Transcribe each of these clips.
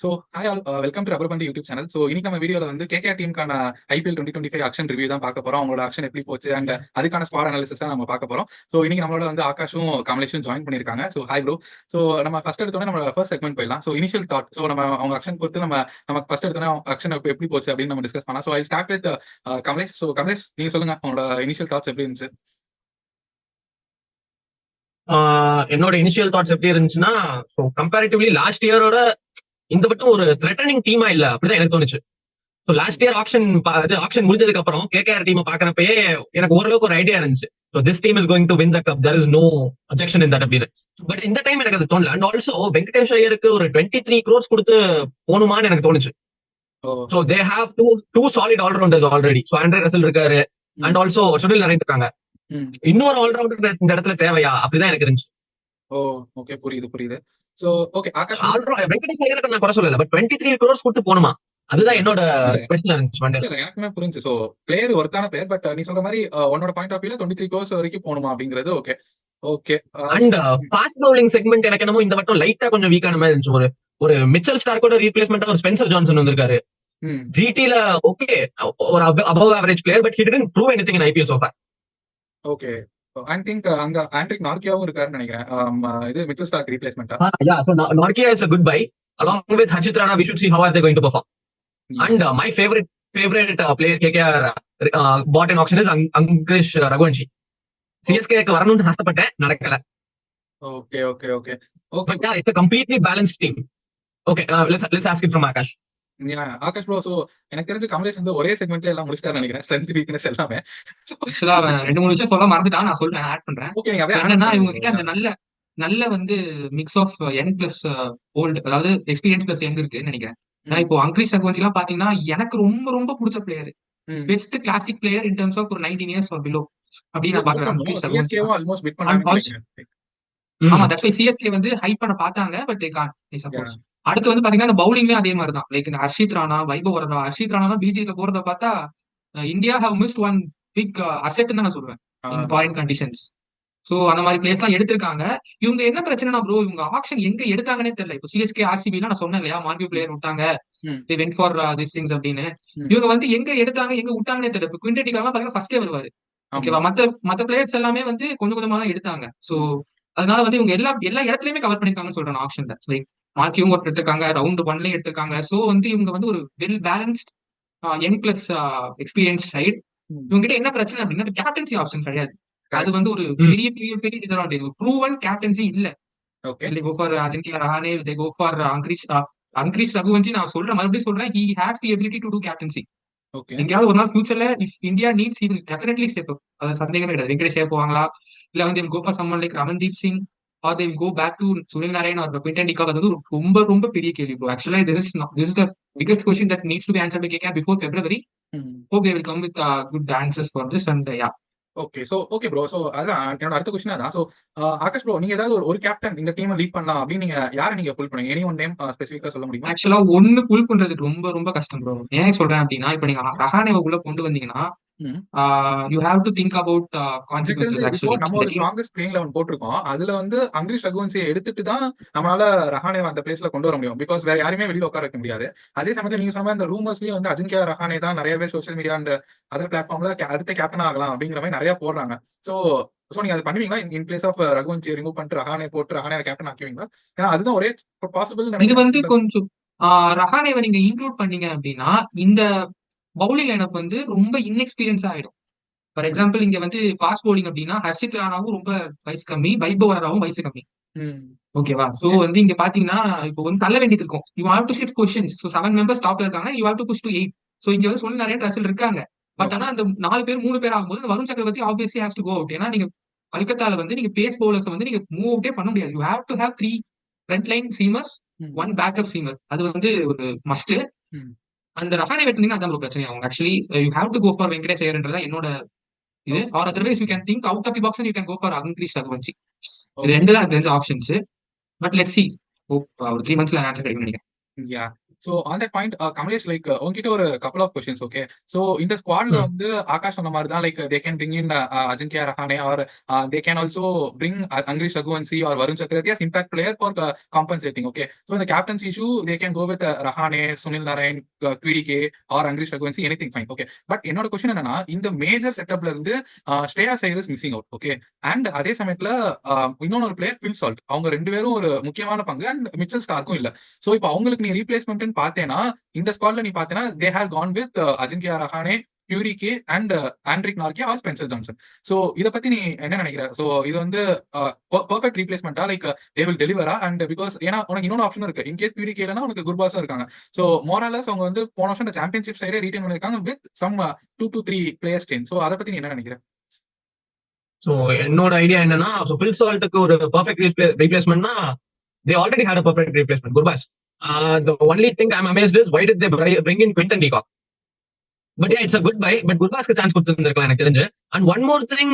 So hi all welcome to rubber பந்து YouTube channel. So இன்னைக்கு நம்ம வீடியோவில் வந்து கேகேஆர் டீமுக்கான ஐபிஎல் 2025 ஆக்ஷன் ரிவ்யூ தான் பார்க்க போகிறோம். அவங்களோட ஆக்ஷன் எப்படி போச்சு அண்ட் அதுக்கான ஸ்குவாட் அனாலிசிஸ் தான் நம்ம பார்க்க போகிறோம். ஸோ இன்னைக்கு நம்மளோட வந்து ஆகாஷும் கமலேஷும் ஜாயின் பண்ணியிருக்காங்க. So hi bro. ஸோ நம்ம ஃபர்ஸ்ட் எடுத்தோன்னே நம்ம ஃபர்ஸ்ட் செக்மெண்ட் போயிடலாம். So initial thought. ஸோ நம்ம அவங்க ஆக்ஷன் பொறுத்து நமக்கு ஃபர்ஸ்ட் எடுத்தோன்னே ஆக்ஷன் எப்படி போச்சு அப்படின்னு நம்ம டிஸ்கஸ் பண்ணலாம். So I start with Kamlesh. So Kamlesh, நீங்கள் சொல்லுங்க உங்களோட இனிஷியல் தாட்ஸ் எப்படி இருந்துச்சு? என்னோட இனிஷியல் தாட்ஸ் எப்படி இருந்துச்சுன்னா, கம்பேரிட்டிவ்லி லாஸ்ட் இயரோட இந்த மட்டும் ஒரு த்ரெட்டனிங் டீமா இல்ல அப்படிதான் எனக்கு தோணுச்சு. லாஸ்ட் இயர் ஆக்ஷன் முடிஞ்சதுக்கு அப்புறம் கேகேஆர் டீம் பாக்குறப்பயே எனக்கு ஓரளவுக்கு ஒரு ஐடியா இருந்துச்சு. This team is going to win the cup, there is no objection in that அப்படின்னு. பட் இந்த டைம் எனக்கு அது தோணல. அண்ட் ஆல்சோ வெங்கடேஷ் ஐயருக்கு ஒரு 23 crores கொடுத்து போகணுமான்னு எனக்கு தோணுச்சு. So they have two solid allrounders already. So Andre Russell இருக்காரு அண்ட் ஆல்சோ சுனில் நரேன் இருக்காங்க. இன்னொரு ஆல்ரவுண்டர் இந்த இடத்துல தேவையா அப்படிதான் எனக்கு இருந்துச்சு. ஓ ஓகே, புரியுது. சோ ஓகே, ஆகாஷ் வெங்கடேஷ் ஐயருக்கு நான் குறை சொல்லல, பட் 23 crores கொடுத்து போகணுமா, அதுதான் என்னோட கொஸ்டின் இருந்துச்சு. எனக்குமே புரிஞ்சு. சோ பிளேயர் ஒருத்தான பிளேயர், பட் நீ சொல்ற மாதிரி உன்னோட பாயிண்ட் ஆஃப் வியூல 23 crores வரைக்கும் போகணுமா அப்படிங்கிறது okay. Okay and fast bowling segment எனக்கு என்னமோ இந்த மட்டும் லைட்டா கொஞ்சம் வீக்கான மாதிரி இருந்துச்சு. ஒரு மிச்சல் ஸ்டார்க்கோட ரீப்ளேஸ்மெண்டா ஒரு ஸ்பென்சர் ஜான்சன் வந்திருக்காரு. ஜிடில ஓகே, ஒரு above average player, but he didn't prove anything in IPL so far. Okay, I think அங்க ஆண்ட்ரிக் நார்கியாவும் இருக்காருன்னு நினைக்கிறேன். இது மிச்சல் ஸ்டார்க் ரீப்ளேஸ்மென்ட்டா? Yeah, so Nortje is a good buy. Along with Harshit Rana, we should see how are they going to perform. And my favorite player KKR bought in auction is Ankrish Raghuvanshi. CSK வரணும்னு ஆசைப்பட்டேன், நடக்கல. Okay. But yeah, it's a completely balanced team. Okay, let's ask it from Akash. Akash bro, so எனக்கு தெரிஞ்சு கமலேஷ் வந்து ஒரே செக்மெண்ட்ல எல்லாம் முடிச்சிட்டாரு நினைக்கிறேன். ஸ்ட்ரென்த் வீக்னஸ் எல்லாமே. ஆக்சுவலா அவன் 2-3 விஷயம் சொல்ல மறந்துட்டான், நான் சொல்றேன், ஆட் பண்றேன். ஓகே, நீங்க அப்படியே என்னன்னா இவங்க கிட்ட அந்த நல்ல வந்து mix of young plus old, அதாவது எக்ஸ்பீரியன்ஸ் பிளஸ் யங் இருக்குன்னு நினைக்கிறேன். நான் இப்போ அங்கிரிஷ் ரகுவன்சி எல்லாம் பாத்தீங்கன்னா எனக்கு ரொம்ப ரொம்ப பிடிச்ச player, best classic player in terms of ஒரு 19 years or below அப்படி நான் பாக்குறேன் அங்கிரிஷ் ரகுவன்சி. ஆமா, தட்ஸ் வை சிஎஸ்கே வந்து ஹைப் பண்ண பார்த்தாங்க, but they Gantt, I suppose. அடுத்து வந்து பாத்தீங்கன்னா அந்த பவுலிங்லயே அதே மாதிரி தான். லைக் இந்த ஹர்ஷித் ராணா, வைபவ் வரதா. ஹர்ஷித் ராணா பிஜில போறத பார்த்தா India have missed one big asset தான் நான் சொல்லுவேன் இன் ஃபாரின் கண்டிஷன்ஸ். சோ அந்த மாதிரி பிளேஸ் எல்லாம் எடுத்திருக்காங்க. இவங்க என்ன பிரச்சனைனா ப்ரோ, இவங்க ஆப்ஷன் எங்க எடுத்தாங்கன்னே தெரியல. இப்போ சிஎஸ்கே ஆர்சிபி நான் சொன்னேன் இல்லையா, மார்க்யூ பிளேயர் விட்டாங்க, they went for this things அப்படின்னு. இவங்க வந்து எங்க எடுத்தாங்க எங்க விட்டாங்கன்னே தெரியல. இப்போ குவிண்டன் டிகாக்லாம் பாத்தீங்கன்னா ஃபர்ஸ்டே வருவாரு, ஓகேவா. மத்த பிளேயர்ஸ் எல்லாமே வந்து கொஞ்சம் கொஞ்சமா தான் எடுத்தாங்க. சோ அதனால வந்து இவங்க எல்லா இடத்துலயுமே கவர் பண்ணிருக்காங்கன்னு சொல்றேன் ஆப்ஷன்ல. லைக் மார்க்கியும் எடுத்திருக்காங்க, ரவுண்ட் 1லயும் எடுத்திருக்காங்க. சோ வந்து இவங்க வந்து ஒரு well balanced young plus experience side. இவங்க கிட்ட என்ன பிரச்சனை அப்படின்னா கேப்டன்சி ஆப்ஷன் கிடையாது. அது வந்து ஒரு பெரிய பெரிய பெரிய டிஸ்அட்வான்டேஜ். ப்ரூவன் கேப்டன்சி இல்ல. they go for Ajinkya Rahane, they go for Angkrish Raghuvanshi. நான் மறுபடியும் சொல்றேன், he has the ability to do captaincy. எங்கேயாவது ஒரு நாள் ஃபியூச்சர்ல if India needs, he will definitely step up. அது சந்தேகமே கிடையாது. வெங்கடேஷ் போவாங்களா, இல்ல வந்து go for someone like Ramandeep Singh, or they will go back to Sunil Naren or Quinton de Kock. அது வந்து ரொம்ப ரொம்ப பெரிய கேள்வி ப்ரோ. ஆக்சுவலா this is the biggest question that needs to be answered by KKR before February. Hope they will come with good answers for this. And yeah, okay. So okay bro. So அதான் என்னோட அடுத்த question அதான். So Akash bro, நீங்க ஏதாவது ஒரு captain இந்த டீமை lead பண்ணலாம் அப்படின்னு நீங்க யாரை நீங்க புல் பண்ணுவீங்க? எனி ஒன் நேம் ஸ்பெசிஃபிக்கா சொல்ல முடியுமா? ஆக்சுவலா ஒன்னு புல் பண்றது ரொம்ப ரொம்ப கஷ்டம் ப்ரோ. ஏன் சொல்றேன் அப்படின்னா, இப்ப நீங்க ரஹானேவை உள்ள கொண்டு வந்தீங்கன்னா you have to think about consequences actually. நம்ம ஒரு ஸ்ட்ராங்கஸ்ட் பிளேயிங் 11 போட்டிருக்கோம். அதுல வந்து அங்கிரிஷ் ரகுவன்சியை எடுத்துட்டு தான் நம்மளால ரஹானே அந்த பிளேஸ்ல கொண்டு வர முடியும். பிகாஸ் வேற யாருமே வெளியில உட்கார வைக்க முடியாது. அதே சமயத்துல நீங்க சொன்ன இந்த ரூமர்ஸ்லயும் வந்து அஜிங்கியா ரஹானே தான் நிறைய பேர் சோஷியல் மீடியா அண்ட் அதர் பிளாட்ஃபார்ம்ல அடுத்த கேப்டன் ஆகலாம் அப்படிங்கிற மாதிரி நிறைய போடுறாங்க. சோ நீங்க அது பண்ணுவீங்களா? இன் பிளேஸ் ஆஃப் ரகுவன்சியை ரிமூவ் பண்ணிட்டு ரஹானே போட்டு ரஹானே கேப்டன் ஆக்குவீங்களா? ஏன்னா அதுதான் ஒரே பாசிபிள். இது வந்து கொஞ்சம் ரஹானேவை நீங்க இன்க்ளூட் பண்ணீங்க அப்படின்னா இந்த பவுலிங் லைனப் வந்து ரொம்ப இன்எக்ஸ்பீரியன்ஸா ஆயிடும். ஃபார் எக்ஸாம்பிள் இங்க வந்து ஃபாஸ்ட் பவுலிங் அப்படின்னா ஹர்ஷித் ராணாவும் ரொம்ப வயசு கம்மி, வைபவ் வரராவும் வயசு கம்மி, ஓகேவா. சோ வந்து இங்க பாத்தீங்கன்னா இப்போ வந்து தள்ள வேண்டியது இருக்கும். You have to shift positions. So 7 members டாப்ல இருக்காங்க, you have to push to 8. So இங்க வந்து சொன்ன நிறைய ரசல் இருக்காங்க. பட் ஆனா அந்த 4 பேர் 3 பேர் ஆகும்போது அந்த Varun Chakravarthy obviously has to go out. ஏன்னா நீங்க கல்கத்தால வந்து நீங்க பேஸ் பவுலர்ஸ் வந்து நீங்க மூவ் அவுட்டே பண்ண முடியாது. You have to have 3 front line seamers, 1 backup seamer. அது வந்து ஒரு மஸ்ட். அந்த ரஹானே வெட்டினீங்கன்னா அதான் ஒரு பிரச்சனை ஆகும். Actually you have to go for Venkatesh ஐயர்ன்றதா என்னோட இது. Or otherwise you can think out of the box and you can go for Angkrish Raghuvanshi. இது ரெண்டு தான் தெரிஞ்ச ஆப்ஷன்ஸ். But let's see. ஒரு 3 monthsல ஆன்சர் கிடைக்கும்னு நினைக்கிறேன். So on that point Kamlesh like உங்ககிட்ட ஒரு couple of questions. Okay, so இந்த ஸ்குவாட்ல ம். வந்து ஆகாஷ் சொன்ன மாதிரி தான் like they can bring in Ajinkya Rahane or they can also bring Angkrish Raghuvanshi or Varun Chakravarthy as impact player for compensating. Okay, so in the captain's issue they can go with Rahane, Sunil Narayan, QDK or Angkrish Raghuvanshi, anything fine. Okay, but என்னோட question என்னன்னா இந்த major செட்டப்ல இருந்து Shreya Iyer is missing out. Okay, and அதே சமயத்துல இன்னொரு player Phil Salt, அவங்க ரெண்டு பேரும் ஒரு முக்கியமான பங்கு, அண்ட் மிச்சல் ஸ்டார்க்கும் இல்ல. சோ இப்போ அவங்களுக்கு நீ ரீப்ளேஸ்மெண்ட் பார்த்தேன்னா இந்த ஸ்குவாட்ல நீ பார்த்தேன்னா they have gone with Ajinkya Rahane, QDK and Anrich Nortje or Spencer Johnson. So இத பத்தி நீ என்ன நினைக்கிற? சோ இது வந்து பெர்ஃபெக்ட் ரீப்ளேஸ்மெண்டா லைக் தே வில் டெலிவரா? அண்ட் பிகாஸ் ஏன்னா உனக்கு இன்னொரு ஆப்ஷன் இருக்கு, இன்கேஸ் QDK இல்லைன்னா உனக்கு குர்பாஸும் இருக்காங்க. சோ மோரலஸ் அவங்க வந்து போன வருஷம் சாம்பியன்ஷிப் சைடே ரீடைன் பண்ணிருக்காங்க with some 2 to 3 players change. So அத பத்தி நீ என்ன நினைக்கிற? சோ என்னோட ஐடியா என்னன்னா, சோ ஃபில் சால்ட்டுக்கு ஒரு perfect ரீப்ளேஸ்மெண்ட்னா they already had a perfect replacement, Gurbaz. The only thing I'm amazed is why did they bring in Quinton de Kock? But yeah, it's a good buy. But Gurbazக்கு chance கொடுத்திருந்திருக்கலாம் எனக்கு தெரிஞ்சு. And one more thing,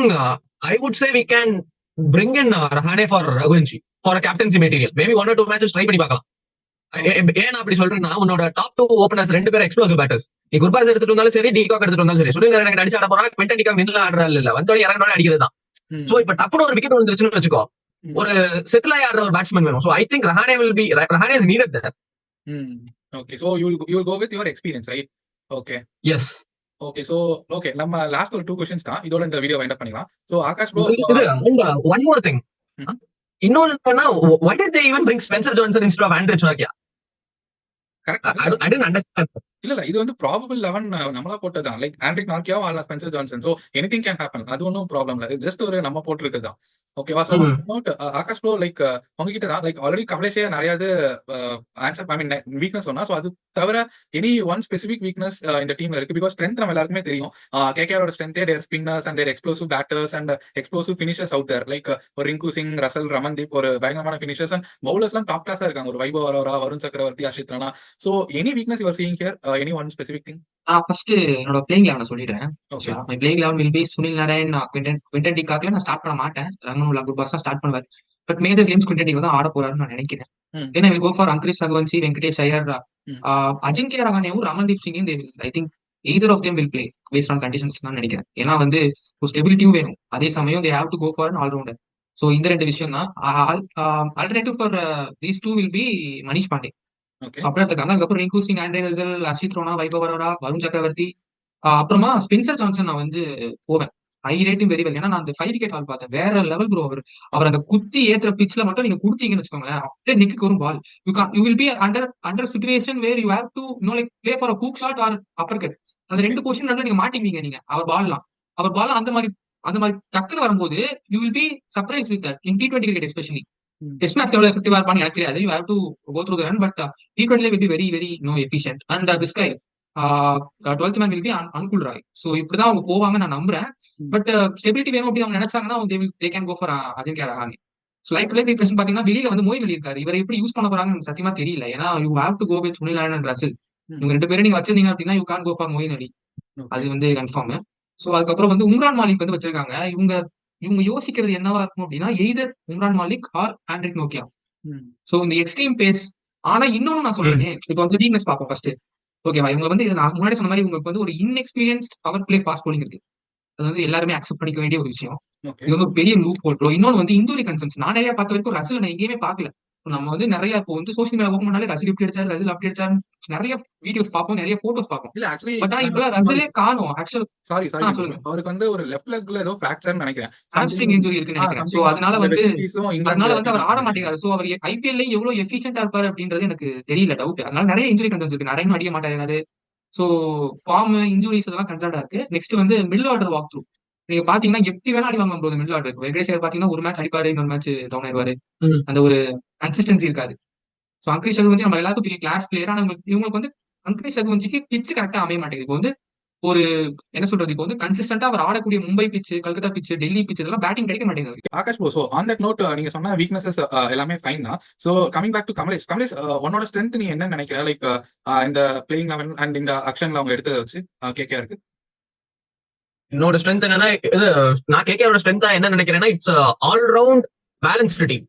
I would say we can bring in Rahane for Raghuvanshi for a captaincy material. Maybe 1 or 2 matches try பண்ணி பார்க்கலாம். ஏன் அப்படி சொல்றேன்னா, உன்னோட டாப் 2 ஓபனர்ஸ் ரெண்டு பேரும் எக்ஸ்ப்ளோசிவ் பேட்டர்ஸ். நீ குர்பாஸ் எடுத்துட்டு வந்தாலும் சரி, டிகாக் எடுத்துட்டு வந்தாலும் சரி, சுனில் நாராயண் அடிச்சு ஆட போறான், குவிண்டன் டிகாக் மிடில் ஆடுறா இல்ல, வந்தோட இறங்கினோட அடிக்கிறது தான். சோ இப்ப டப்புனு ஒரு விக்கெட் வந்துருச்சுன்னு வச்சுக்கோ, ஒரு செட்டில் ஆகி ஆடுற ஒரு பேட்ஸ்மேன் வேணும். So I think Rahane is needed there. Okay, so you will go with your experience, right? Okay. Yes. Okay, so okay, நம்ம லாஸ்ட் ஒரு 2 क्वेश्चंस தான், இதோட இந்த வீடியோ வைண்ட் அப் பண்ணிக்கலாம். So Akash bro, one more thing. இன்னொன்னு என்னன்னா, why did they even bring Spencer Johnson instead of Andrej Nortje? Correct. I didn't understand. இல்ல இது வந்து ப்ராபபிள் 11 நம்மளா போட்டதுதான், like Anrich Nortje or Spencer Johnson. So anything can happen, அது ஒன்றும் problem இல்ல, ஜஸ்ட் ஒரு நம்ம போட்டிருக்கிறது தான். ஓகேவா? So note Akash bro, like உங்ககிட்ட தான் லைக் ஆல்ரெடி கமலேஷே நிறைய ஆன்சர் ஐ மீன் வீக்னஸ் சொன்னா. சோ அது தவிர எனி ஒன் ஸ்பெசிபிக் வீக்னஸ் இந்த டீம்ல இருக்கு? பிகாஸ் ஸ்ட்ரென்த் நம்ம எல்லாருக்குமே தெரியும், கேகேஆரோட ஸ்ட்ரென்த்தே their spinners and their explosive batters and explosive finishers out there, like ஒரு ரிங்கு சிங், ரசல், ரமன்தீப், ஒரு பயங்கரமான ஃபினிஷர்ஸ், அண்ட் பவுலர்ஸ்லாம் டாப் கிளாஸா இருக்காங்க, ஒரு Vaibhav Arora, Varun Chakravarthy, Harshit Rana. So any weakness you are seeing here, any one specific thing? First என்னோட பிளேயிங் 11 சொல்லிடுறேன். Okay. My playing 11 will be Sunil Narine, Quinton de காக்ல நான் ஸ்டார்ட் பண்ண மாட்டேன். ரங்கனுல்லா குர்பாஸ் தான் ஸ்டார்ட் பண்ணுவார். But major games Quinton de Kock தான் ஆட போறாருன்னு நான் நினைக்கிறேன். ஏன்னா will go for Angkrish Raghuvanshi, Venkatesh Iyer, Ajinkya ரஹானேவும் ரமன்தீப் சிங்கும் I think either of them will play based on conditions தான் நினைக்கிறேன். ஏன்னா வந்து ஒரு ஸ்டெபிலிட்டியும் வேணும், அதே சமயம் they have to go for an allrounder. So இந்த 2 விஷயம் தான். Alternative for these 2 will be Manish Pandey. அப்படி எடுத்துக்காங்க. அதுக்கப்புறம் ரிங்கு சிங், ஆண்ட்ரே ரசல், ஹர்ஷித் ராணா, வைபவ் அரோரா, வருண் சக்கரவர்த்தி, அப்புறமா ஸ்பென்சர் ஜான்சன் நான் வந்து போவேன். I rating very well. ஏன்னா நான் அந்த 5 விக்கெட் ஹால் பார்த்தேன், வேற லெவல் ப்ரோ. அவர் அந்த குத்தி ஏத்துற பிட்ச்ல மட்டும் நீங்க கொடுத்தீங்கன்னு வச்சுக்கோங்களேன், அப்படியே நிக்கு வரும் ball. You will be under situation where you have to like play for a hook shot or upper cut. அந்த 2 பொசிஷன் நடுவுல நீங்க மாட்டிக்குவீங்க. நீங்க அவர் பால் அந்த மாதிரி டக்குன்னு வரும்போது you will be surprise with that in T20 cricket especially. Test match எவ்வளவு எஃபெக்டிவா இருப்பான்னு எனக்கு தெரியாது. You have to go through the run, but T20 will be very very efficient. And this guy 12th man will be Ankul Roy. So இப்படிதான் அவங்க போவாங்க நான் நம்புறேன். பட் ஸ்டெபிலிட்டி வேணும் அப்படி அவங்க நினைச்சாங்கன்னா they can go for Ajinkya Rahane. So like play replacement பாத்தீங்கன்னா வெளியில வந்து மொயின் அலி இருக்காரு. இவரை எப்படி யூஸ் பண்ண போறாங்கன்னு எனக்கு சத்தியமா தெரியல. ஏன்னா you have to go with Sunil Narine and Russell. இவங்க 2 பேரும் நீங்க வச்சிருந்தீங்க அப்படின்னா you can go for Moeen Ali, அது வந்து கன்ஃபார்ம். ஸோ அதுக்கப்புறம் வந்து உம்ரான் மாலிக் வந்து வச்சிருக்காங்க. இவங்க யோசிக்கிறது என்னவா இருக்கும் அப்படின்னா, either Umran Malik or Anrich நோக்கியா. சோ இந்த எக்ஸ்ட்ரீம் பேஸ். ஆனா இன்னொன்னு நான் சொல்றேன், இப்போ வந்து வீக்னஸ் பார்ப்போம் ஃபர்ஸ்ட். ஓகேவா? இவங்க வந்து நான் முன்னாடி சொன்ன மாதிரி உங்களுக்கு வந்து ஒரு inexperienced power play fast bowling இருக்கு. அது வந்து எல்லாருமே அக்செப்ட் பண்ணிக்க வேண்டிய ஒரு விஷயம். இது வந்து பெரிய லூப் ஹோல் ப்ரோ. இன்னொன்னு வந்து இன்ஜுரி கன்சர்ன்ஸ். நான் நிறைய பார்த்த வரைக்கும் ரசல் நான் எங்கேயுமே பார்க்கல. நம்ம வந்து நிறைய இப்போ வந்து சோஷியல் மீடியா ஓபன் பண்ணாலே ரசல் இப்படி அடிச்சாரு, ரசல் அப்படி அடிச்சாரு, நிறைய வீடியோஸ் பார்ப்போம், நிறைய போட்டோஸ் பார்ப்போம். இல்ல ஆக்சுவலி பட் ஆனா இப்ப ரசலே காணோம். ஆக்சுவலி சாரி சொல்லுங்க. அவருக்கு வந்து ஒரு லெஃப்ட் லெக்ல ஏதோ ஃபிராக்சர் நினைக்கிறேன், ஹாம்ஸ்ட்ரிங் இன்ஜுரி இருக்குன்னு நினைக்கிறேன். சோ அதனால வந்து அவர் ஆட மாட்டேங்கிறாரு. சோ அவர் ஐபிஎல்ல எவ்வளவு எஃபிஷியன்டா இருப்பாரு அப்படின்றது எனக்கு தெரியல, டவுட். அதனால நிறைய இன்ஜுரி கன்சர்ன்ஸ் இருக்கு. நிறைய அடிக்க மாட்டாரு. சோ ஃபார்ம், இன்ஜுரிஸ் எல்லாம் கன்சர்ன்டா இருக்கு. நெக்ஸ்ட் வந்து மிடில் ஆர்டர் வாக் த்ரூ. நீங்க பாத்தீங்கன்னா எப்படி வேணா அடி வாங்க போகுது மிடில் ஆர்டர். வெங்கடேஷ் ஐயர் பாத்தீங்கன்னா ஒரு மேட்ச் அடிப்பாரு, இன்னொரு மேட்ச் டவுன் ஆயிடுவாரு. அந்த ஒரு கன்சிஸ்டன்சி இருக்காது. சோ அங்கிரிஷ் ரகுவன்சி நம்ம எல்லாருக்கும் பெரிய கிளாஸ் பிளேயர். ஆனா இவங்களுக்கு வந்து அங்கிரிஷ் ரகுவன்சிக்கு பிட்ச் கரெக்டா அமைய மாட்டேங்குது. இப்போ வந்து ஒரு என்ன சொல்றது, இப்போ வந்து கன்சிஸ்டன்டா அவர் ஆடக்கூடிய Mumbai pitch, Calcutta pitch, Delhi pitch இதெல்லாம் பேட்டிங் கிடைக்க மாட்டேங்குது. Akash bro, so on that note நீங்க சொன்ன வீக்னஸஸ் எல்லாமே ஃபைன் தான். So coming back to Kamlesh, உன்னோட ஸ்ட்ரென்த் நீ என்ன நினைக்கிற? லைக் இந்த பிளேயிங் 11 அண்ட் இந்த ஆக்ஷன்ல அவங்க எடுத்ததை வச்சு கேகே இருக்கு. என்னோட ஸ்ட்ரென்த் என்னன்னா, நான் கேகேவோட ஸ்ட்ரென்த்தா என்ன நினைக்கிறேன்னா, it's all round balanced team.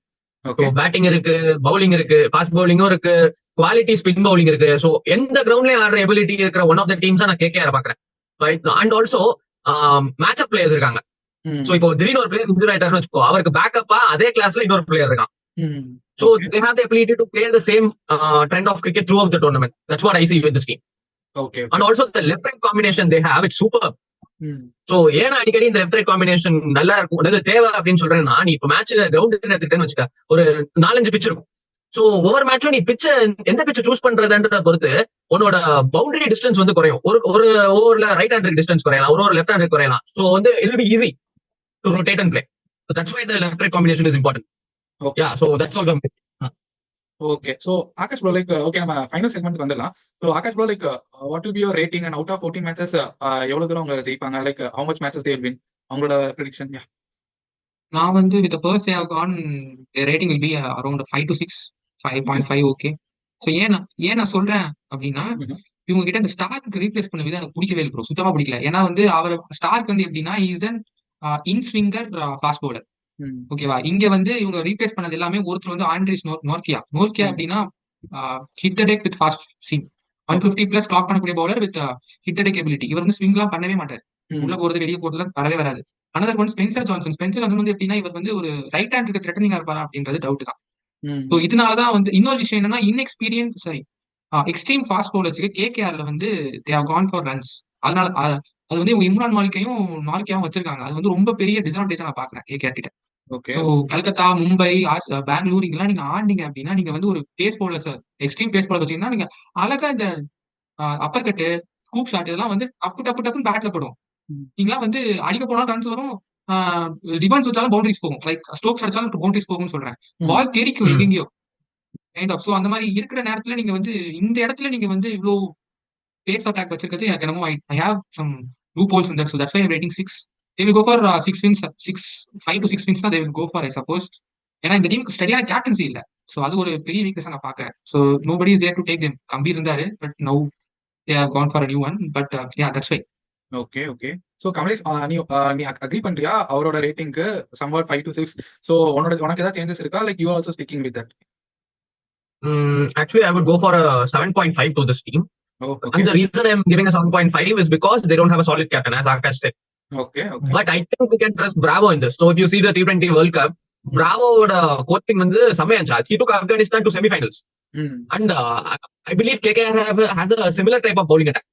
So okay. Batting இருக்கு, பவுலிங் இருக்கு, ஃபாஸ்ட் பவுலிங்கும் இருக்கு, குவாலிட்டி ஸ்பின் பவுலிங் இருக்கு. ஸோ எந்த கிரவுண்ட்லயும் ஆடுற எபிலிட்டி இருக்கிற ஒன் ஆஃப் த டீம்ஸா நான் கேகேஆர் பாக்குறேன். And also match up players இருக்காங்க. ஸோ இப்போ திடீர்னு ஒரு பிளேயர் இன்ஜூர் ஆயிட்டாருன்னு வச்சுக்கோ, அவருக்கு பேக்கப்பா அதே கிளாஸ்ல இன்னொரு பிளேயர் இருக்கான். So Okay. they have the ability to play the same trend of cricket throughout the tournament. That's what I see with this team. Okay. And also the left-right combination they have, it's superb. So ஏன்னா அடிக்கடி இந்த left right combination நல்லா இருக்கும், அதாவது தேவை அப்படின்னு சொல்றேன்னா, நீ இப்போ மேட்ச் கிரவுண்ட் எடுத்துக்கிட்டேன்னு வச்சுக்க, ஒரு 4-5 பிச் இருக்கும். ஸோ ஒவ்வொரு மேட்சும் நீ பிச்சை எந்த பிச்சை சூஸ் பண்றதுன்றத பொறுத்து உன்னோட பவுண்டரி டிஸ்டன்ஸ் வந்து குறையும். ஒரு ஒரு ஓவர்ல ரைட் ஹேண்டர் டிஸ்டன்ஸ் குறையலாம், ஒரு லெஃப்ட் ஹேண்டர் குறையலாம். ஸோ வந்து it will be easy to rotate and play. So that's why the left right combination is important. Okay. Yeah, so that's all. Okay. So Akash bro, like okay நம்ம final segment வந்துடலாம். So Akash bro, like what will be your rating and out of 14 matches எவ்வளவு தூரம் அவங்க ஜெயிப்பாங்க? Like how much matches they will win, அவங்களோட prediction. நான் வந்து with first have gone rating will be around 5 to 6, 5.5. Okay. So ஏன் நான் சொல்றேன் அப்படின்னா, இவங்க கிட்ட இந்த ஸ்டார்க்கு ரீப்ளேஸ் பண்ண விதம் எனக்கு பிடிக்கவே இல்லை ப்ரோ, சுத்தமா பிடிக்கல. ஏன்னா வந்து அவர் ஸ்டார்க் வந்து எப்படின்னா is an inswinger fast bowler. ஓகேவா? இங்க வந்து இவங்க ரீப்ளேஸ் பண்ணது எல்லாமே ஒருத்தர் வந்து ஆண்ட்ரிஸ் நோர்கியா அப்படின்னா hit deck with fast seam 150+ clock பண்ணக்கூடிய bowler with hit deck ability. இவர் வந்து ஸ்விங்லாம் பண்ணவே மாட்டார், உள்ள போறது வெளியே போறதுல வரவே வராது. அனதர் ஒன் ஸ்பென்சர் ஜான்சன் வந்து எப்படின்னா இவர் வந்து ஒரு ரைட் ஹேண்டுக்கு த்ரெட்டனிங்கா இருப்பாரா அப்படின்றது டவுட் தான். ஸோ இதனாலதான் வந்து இன்னொரு விஷயம் என்னன்னா, இன்எக்ஸ்பீரியன்ஸ் எக்ஸ்ட்ரீம் ஃபாஸ்ட் பவுலர்ஸ்க்கு கேகேஆர்ல வந்து they have gone for runs. அதனால அது வந்து இவங்க இம்ரான் மாலிக்கையும் நார்கியாவும் வச்சிருக்காங்க. அது வந்து ரொம்ப பெரிய டிஸ்அட்வான்டேஜா நான் பாக்குறேன் கேகேஆர் கிட்ட. ஓகே. ஸோ கல்கத்தா, மும்பை, பெங்களூர் இங்கெல்லாம் நீங்க ஆடினீங்க அப்படின்னா, நீங்க வந்து ஒரு pace bowler extreme pace bowler வச்சீங்கன்னா, நீங்க அழகா இந்த அப்பர் கட்டு, ஸ்கூப் ஷாட் இதெல்லாம் வந்து டப்புன்னு பேட்ல படும். நீங்களா வந்து அடிக்க போனாலும் ரன்ஸ் வரும், டிஃபென்ஸ் வச்சாலும் பவுண்டரிஸ் போகும், லைக் ஸ்ட்ரோக்ஸ் அடிச்சாலும் பவுண்டரிஸ் போகும்னு சொல்றேன். பால் தெரிக்கும் எங்கெங்கயோ கைண்ட் ஆஃப். ஸோ அந்த மாதிரி இருக்கிற நேரத்துல நீங்க வந்து இந்த இடத்துல நீங்க வந்து இவ்வளவு பேஸ் அட்டாக் வச்சிருக்கிறது எனக்கு என்னமோ I have some loopholes in that. So that's why I rating 6. They will go for 6 wins, 5 to 6 wins தான் they will go for, I suppose. ஏன்னா இந்த டீமுக்கு ஸ்டடியான கேப்டன்சி இல்ல. ஸோ அது ஒரு பெரிய வீக்னஸ் நான் பாக்குறேன். So nobody is there to take them. Gambhir இருந்தாரு, but now they have gone for a new one. But yeah, that's why. Okay. Okay. So Kamlesh, நீ அக்ரி பண்றியா அவரோட ரேட்டிங்க்கு சம்வாட் 5 to 6? ஸோ உனக்கு ஏதாவது சேஞ்சஸ் இருக்கா? Like you also sticking with that? Actually, I would go for a 7.5 to this team. Okay. And the reason I'm giving a 7.5 is because they don't have a solid captain, as Akash said. Okay. But I think we can trust Bravo in this. So if you see the T20 World Cup, Bravo coaching வந்து செமையா இருந்துச்சு. He took Afghanistan to semi-finals. And I believe KKR has a similar type of bowling attack.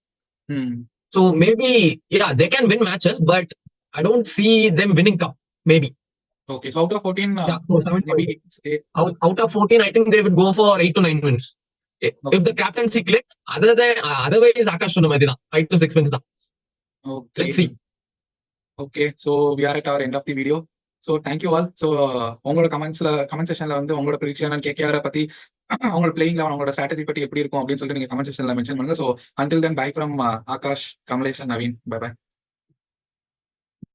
So maybe, yeah, they can win matches, but I don't see them winning cup, maybe. Okay. So out of 14, Yeah, so 7.5. maybe Out of 14, I think they would go for 8 to 9 wins. If the captaincy clicks, otherwise Akash சொன்ன மாதிரி தான் 5 to 6 wins தான். okay. Let's see. Okay. So we are at our end of the video. So thank you all. So உங்களோட comment செக்ஷன்ல வந்து உங்களோட prediction and KKR பத்தி, அவங்களோட பிளேயிங் லெவன், அவங்களோட ஸ்ட்ராட்டஜி பத்தி எப்படி இருக்கும் அப்படின்னு சொல்லிட்டு நீங்க கமெண்ட் செக்ஷன்ல மென்ஷன் பண்ணுங்க. So until then, bye from Akash, Kamlesh and Naveen. Bye by.